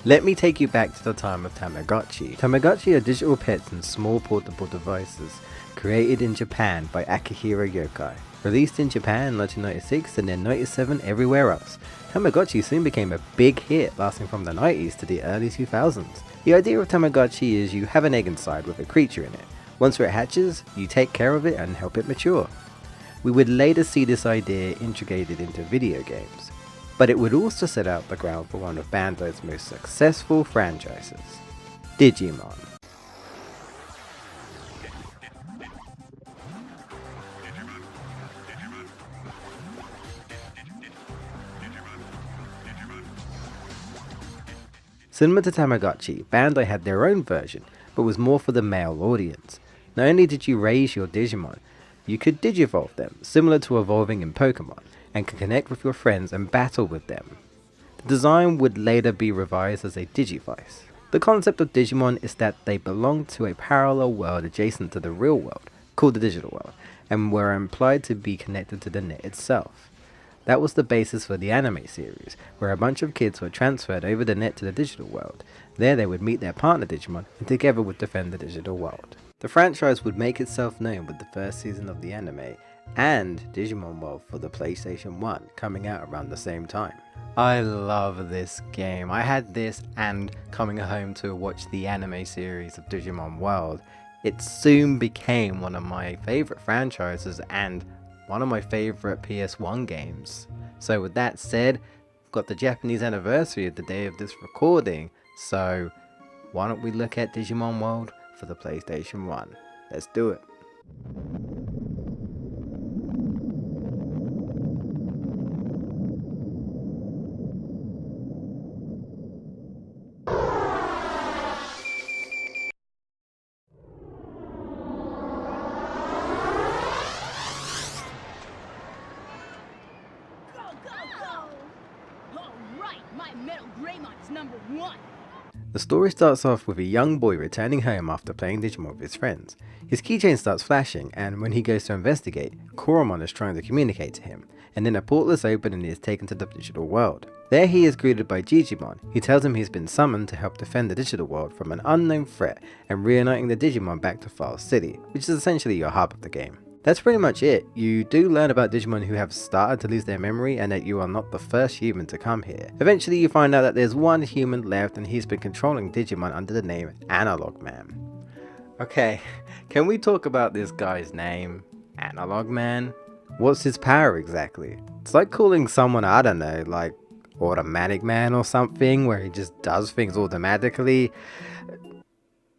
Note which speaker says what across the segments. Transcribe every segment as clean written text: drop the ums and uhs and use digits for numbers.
Speaker 1: Let me take you back to the time of Tamagotchi. Tamagotchi are digital pets and small portable devices created in Japan by Akihiro Yokai. Released in Japan in 1996 and then 97 everywhere else, Tamagotchi soon became a big hit, lasting from the 90s to the early 2000s. The idea of Tamagotchi is you have an egg inside with a creature in it. Once it hatches, you take care of it and help it mature. We would later see this idea integrated into video games, but it would also set out the ground for one of Bandai's most successful franchises, Digimon. Similar to Tamagotchi, Bandai had their own version, but was more for the male audience. Not only did you raise your Digimon, you could digivolve them, similar to evolving in Pokemon, and could connect with your friends and battle with them. The design would later be revised as a Digivice. The concept of Digimon is that they belong to a parallel world adjacent to the real world, called the digital world, and were implied to be connected to the net itself. That was the basis for the anime series, where a bunch of kids were transferred over the net to the digital world. There they would meet their partner Digimon and together would defend the digital world. The franchise would make itself known with the first season of the anime and Digimon World for the PlayStation 1 coming out around the same time. I love this game. I had this and coming home to watch the anime series of Digimon World. It soon became one of my favorite franchises and one of my favorite PS1 games. So with that said, got the Japanese anniversary of the day of this recording, so why don't we look at Digimon World for the PlayStation 1. Let's do it. The story starts off with a young boy returning home after playing Digimon with his friends. His keychain starts flashing, and when he goes to investigate, Koromon is trying to communicate to him, and then a portal is open and he is taken to the digital world. There he is greeted by Digimon, who tells him he's been summoned to help defend the digital world from an unknown threat and reuniting the Digimon back to File City, which is essentially your hub of the game. That's pretty much it. You do learn about Digimon who have started to lose their memory and that you are not the first human to come here. Eventually you find out that there's one human left and he's been controlling Digimon under the name Analog Man. Okay, can we talk about this guy's name? Analog Man? What's his power exactly? It's like calling someone, I don't know, like Automatic Man or something, where he just does things automatically.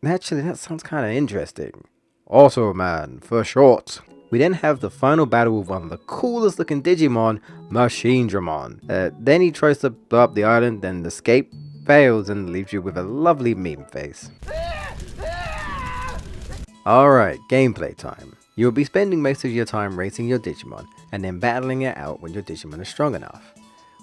Speaker 1: Actually, that sounds kind of interesting. Auto Man for short. We then have the final battle with one of the coolest looking Digimon, Machinedramon. Then he tries to blow up the island, then the escape fails and leaves you with a lovely meme face. Alright, gameplay time. You will be spending most of your time racing your Digimon, and then battling it out when your Digimon is strong enough.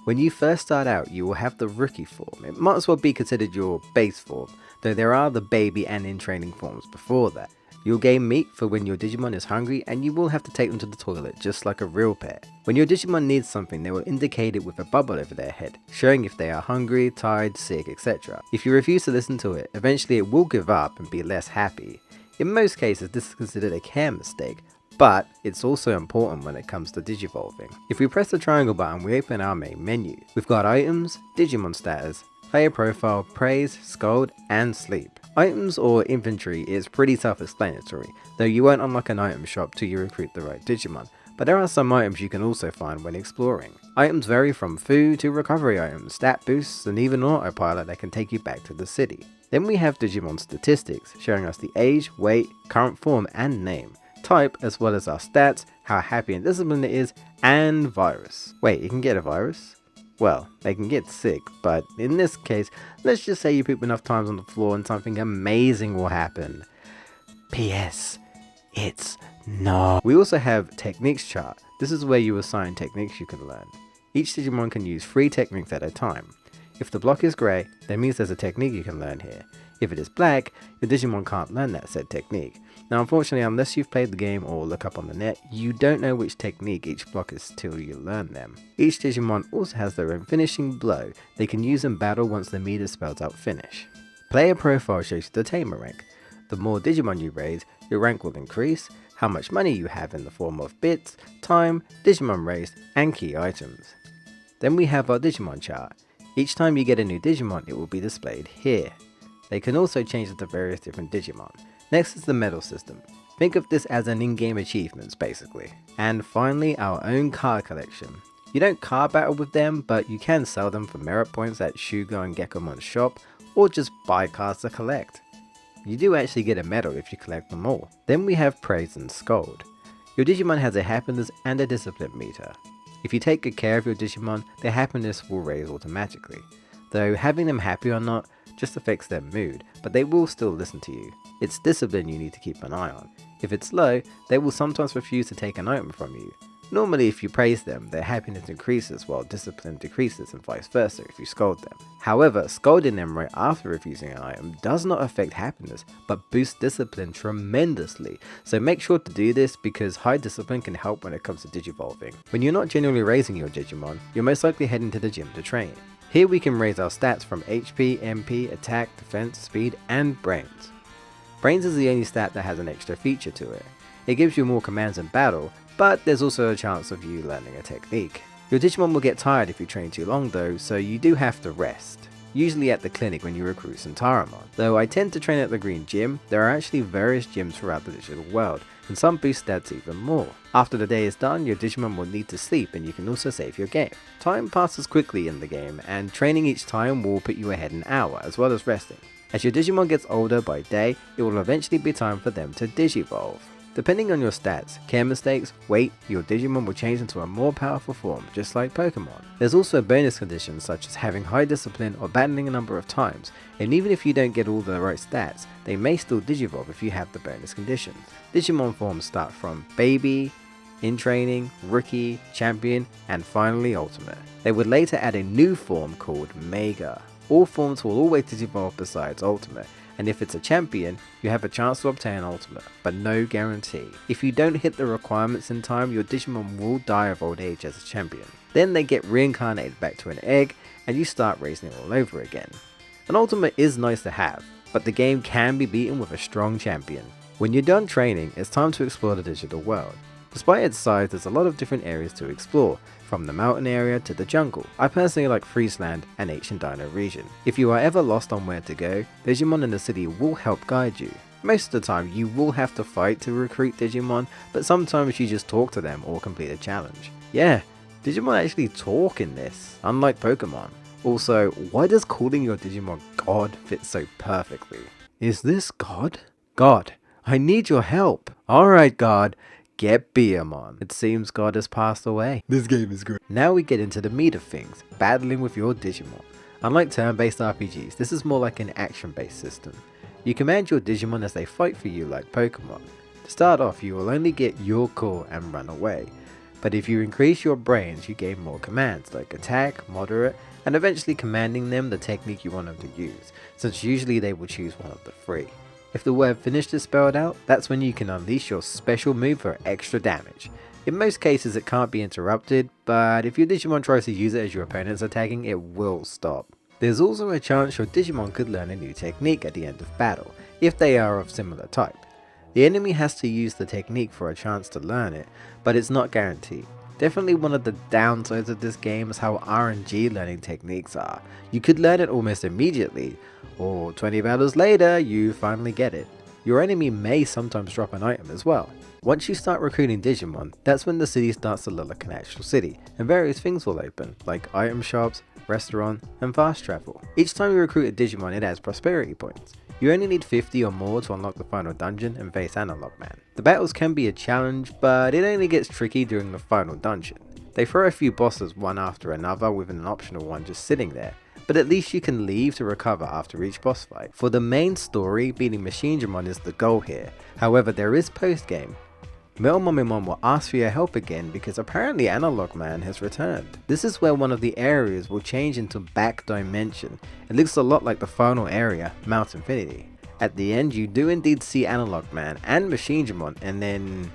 Speaker 1: When you first start out, you will have the rookie form. It might as well be considered your base form, though there are the baby and in training forms before that. You'll gain meat for when your Digimon is hungry, and you will have to take them to the toilet just like a real pet. When your Digimon needs something, they will indicate it with a bubble over their head, showing if they are hungry, tired, sick, etc. If you refuse to listen to it, eventually it will give up and be less happy. In most cases this is considered a care mistake, but it's also important when it comes to digivolving. If we press the triangle button, we open our main menu. We've got items, Digimon status, player profile, praise, scold, and sleep. Items or inventory is pretty self-explanatory, though you won't unlock an item shop till you recruit the right Digimon, but there are some items you can also find when exploring. Items vary from food to recovery items, stat boosts, and even an autopilot that can take you back to the city. Then we have Digimon statistics, showing us the age, weight, current form and name, type, as well as our stats, how happy and disciplined it is, and virus. Wait, you can get a virus? Well, they can get sick, but in this case, let's just say you poop enough times on the floor and something amazing will happen. P.S. It's no. We also have Techniques chart. This is where you assign techniques you can learn. Each Digimon can use 3 techniques at a time. If the block is grey, that means there's a technique you can learn here. If it is black, your Digimon can't learn that said technique. Now unfortunately, unless you've played the game or look up on the net, you don't know which technique each block is till you learn them. Each Digimon also has their own finishing blow they can use in battle once the meter spells out finish. Player profile shows you the tamer rank. The more Digimon you raise, your rank will increase, how much money you have in the form of bits, time, Digimon raised, and key items. Then we have our Digimon chart. Each time you get a new Digimon, it will be displayed here. They can also change into various different Digimon. Next is the medal system. Think of this as an in-game achievements basically. And finally, our own card collection. You don't card battle with them, but you can sell them for merit points at Shugo and Geckomon's shop, or just buy cards to collect. You do actually get a medal if you collect them all. Then we have praise and scold. Your Digimon has a happiness and a discipline meter. If you take good care of your Digimon, their happiness will raise automatically. Though having them happy or not just affects their mood, but they will still listen to you. It's discipline you need to keep an eye on. If it's low, they will sometimes refuse to take an item from you. Normally if you praise them, their happiness increases while discipline decreases and vice versa if you scold them. However, scolding them right after refusing an item does not affect happiness, but boosts discipline tremendously. So make sure to do this because high discipline can help when it comes to digivolving. When you're not generally raising your Digimon, you're most likely heading to the gym to train. Here we can raise our stats from HP, MP, attack, defense, speed, and brains. Brains is the only stat that has an extra feature to it. It gives you more commands in battle, but there's also a chance of you learning a technique. Your Digimon will get tired if you train too long though, so you do have to rest. Usually at the clinic when you recruit Sentaramon. Though I tend to train at the Green Gym, there are actually various gyms throughout the digital world, and some boost stats even more. After the day is done, your Digimon will need to sleep and you can also save your game. Time passes quickly in the game, and training each time will put you ahead an hour, as well as resting. As your Digimon gets older by day, it will eventually be time for them to digivolve. Depending on your stats, care mistakes, weight, your Digimon will change into a more powerful form, just like Pokemon. There's also bonus conditions such as having high discipline or battling a number of times, and even if you don't get all the right stats, they may still digivolve if you have the bonus conditions. Digimon forms start from Baby, In Training, Rookie, Champion, and finally Ultimate. They would later add a new form called Mega. All forms will always digivolve besides Ultimate, and if it's a champion, you have a chance to obtain Ultimate, but no guarantee. If you don't hit the requirements in time, your Digimon will die of old age as a champion. Then they get reincarnated back to an egg, and you start raising it all over again. An Ultimate is nice to have, but the game can be beaten with a strong champion. When you're done training, it's time to explore the digital world. Despite its size, there's a lot of different areas to explore, from the mountain area to the jungle. I personally like Friesland and Ancient Dino region. If you are ever lost on where to go, Digimon in the city will help guide you. Most of the time you will have to fight to recruit Digimon, but sometimes you just talk to them or complete a challenge. Yeah, Digimon actually talk in this, unlike Pokemon. Also, why does calling your Digimon God fit so perfectly? Is this God? God, I need your help. Alright God. Get Beamon. It seems God has passed away. This game is great. Now we get into the meat of things, battling with your Digimon. Unlike turn-based RPGs, this is more like an action-based system. You command your Digimon as they fight for you like Pokemon. To start off, you will only get your call and run away. But if you increase your brains, you gain more commands like attack, moderate, and eventually commanding them the technique you want them to use, since usually they will choose one of the three. If the word finished is spelled out, that's when you can unleash your special move for extra damage. In most cases it can't be interrupted, but if your Digimon tries to use it as your opponent's attacking, it will stop. There's also a chance your Digimon could learn a new technique at the end of battle, if they are of similar type. The enemy has to use the technique for a chance to learn it, but it's not guaranteed. Definitely one of the downsides of this game is how RNG learning techniques are. You could learn it almost immediately, or 20 battles later you finally get it. Your enemy may sometimes drop an item as well. Once you start recruiting Digimon, that's when the city starts to look like an actual city, and various things will open, like item shops, restaurant, and fast travel. Each time you recruit a Digimon, it adds prosperity points. You only need 50 or more to unlock the final dungeon and face Analog Man. The battles can be a challenge, but it only gets tricky during the final dungeon. They throw a few bosses one after another with an optional one just sitting there, but at least you can leave to recover after each boss fight. For the main story, beating Machinedramon is the goal here. However, there is post-game. Melmomimon will ask for your help again because apparently Analog Man has returned. This is where one of the areas will change into Back Dimension. It looks a lot like the final area, Mount Infinity. At the end you do indeed see Analog Man and Machinedramon, and then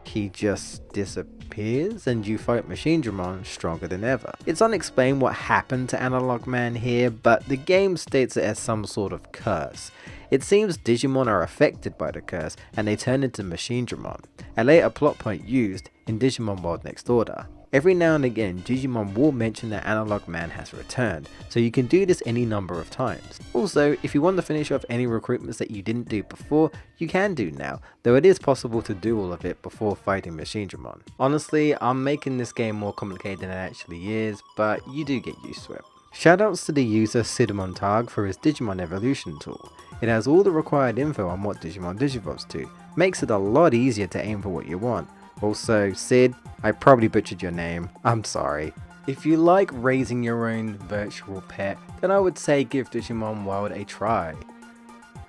Speaker 1: he just disappears and you fight Machinedramon stronger than ever. It's unexplained what happened to Analog Man here, but the game states it as some sort of curse. It seems Digimon are affected by the curse and they turn into Machinedramon, a later plot point used in Digimon World Next Order. Every now and again Digimon will mention that Analog Man has returned, so you can do this any number of times. Also, if you want to finish off any recruitments that you didn't do before, you can do now, though it is possible to do all of it before fighting Machinedramon. Honestly, I'm making this game more complicated than it actually is, but you do get used to it. Shoutouts to the user Sidamontag for his Digimon Evolution tool. It has all the required info on what Digimon digivolves to, makes it a lot easier to aim for what you want. Also, Sid, I probably butchered your name, I'm sorry. If you like raising your own virtual pet, then I would say give Digimon World a try.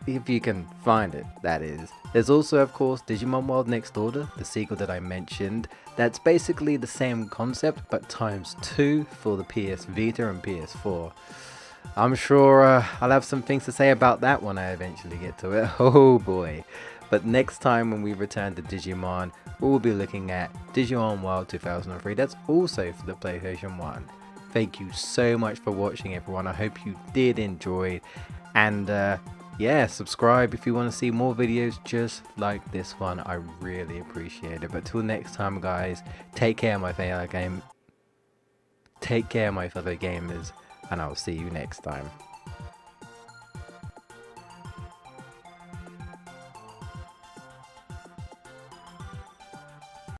Speaker 1: If you can find it, that is. There's also of course Digimon World Next Order, the sequel that I mentioned, that's basically the same concept but times 2 for the PS Vita and PS4. I'm sure I'll have some things to say about that when I eventually get to it, oh boy. But next time when we return to Digimon, we'll be looking at Digimon World 2003, that's also for the PlayStation 1. Thank you so much for watching everyone, I hope you did enjoy, and yeah, subscribe if you want to see more videos just like this one, I really appreciate it. But till next time guys, take care my fellow gamers, and I'll see you next time.